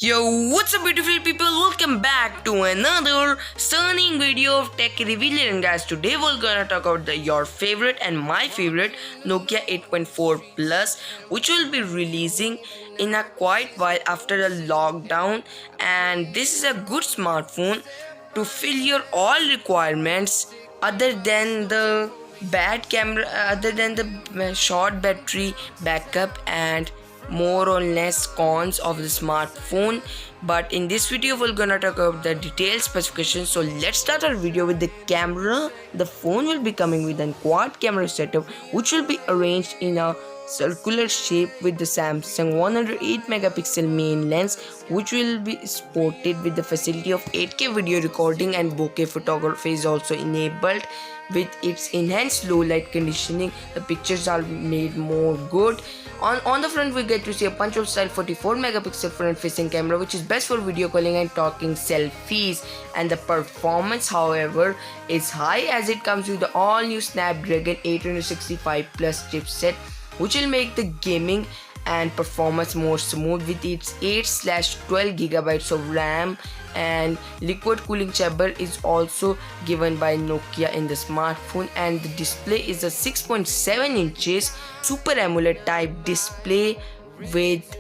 Yo, what's up beautiful people, welcome back to another stunning video of tech revealer. And guys, today we're gonna talk about your favorite and my favorite Nokia 8.4 Plus, which will be releasing in a quite while after a lockdown. And this is a good smartphone to fill your all requirements other than the bad camera, other than the short battery backup and more or less cons of the smartphone. But in this video we're gonna talk about the detailed specifications. So let's start our video with the camera. The phone will be coming with a quad camera setup, which will be arranged in a circular shape with the Samsung 108 megapixel main lens, which will be supported with the facility of 8K video recording, and bokeh photography is also enabled. With its enhanced low light conditioning, the pictures are made more good. On the front, we get to see a punch-hole style 44 megapixel front-facing camera, which is best for video calling and talking selfies. And the performance, however, is high, as it comes with the all-new Snapdragon 865 Plus chipset, which will make the gaming and performance more smooth with its 8/12 gigabytes of RAM. And liquid cooling chamber is also given by Nokia in the smartphone, and the display is a 6.7 inches Super AMOLED type display with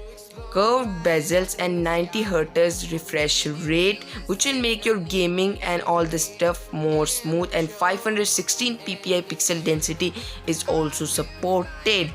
curved bezels and 90Hz refresh rate, which will make your gaming and all the stuff more smooth. And 516 ppi pixel density is also supported.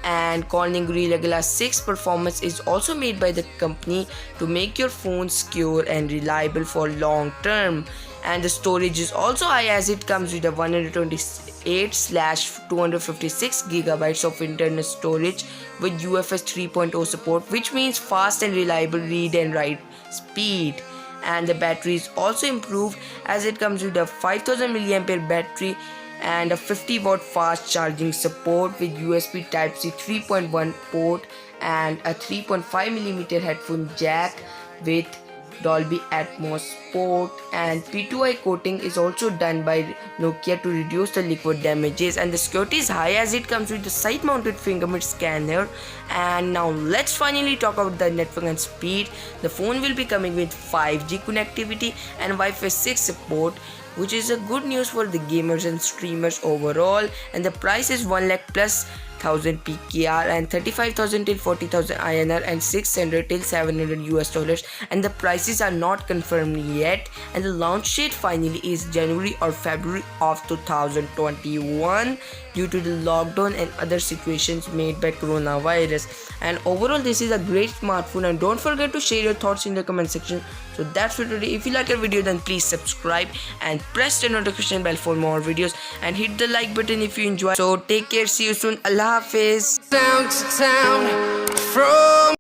And Corning Gorilla Glass 6 performance is also made by the company to make your phone secure and reliable for long term. And the storage is also high, as it comes with a 128/256 gigabytes of internal storage with UFS 3.0 support, which means fast and reliable read and write speed. And the battery is also improved, as it comes with a 5000 mAh battery and a 50-watt fast charging support with USB Type-C 3.1 port and a 3.5mm headphone jack with Dolby Atmos port. And P2I coating is also done by Nokia to reduce the liquid damages, and the security is high, as it comes with the side mounted fingerprint scanner. And now let's finally talk about the network and speed. The phone will be coming with 5G connectivity and Wi-Fi 6 support, which is a good news for the gamers and streamers overall. And the price is 1 lakh plus 1000 PKR and 35,000 till 40,000 INR and 600 till 700 US dollars. And the prices are not confirmed yet, and the launch date finally is January or February of 2021 due to the lockdown and other situations made by coronavirus. And overall, this is a great smartphone, and don't forget to share your thoughts in the comment section. So that's for today. If you like our video, then please subscribe and press the notification bell for more videos, and hit the like button if you enjoy. So take care, see you soon, Allah Hafiz. Down to town from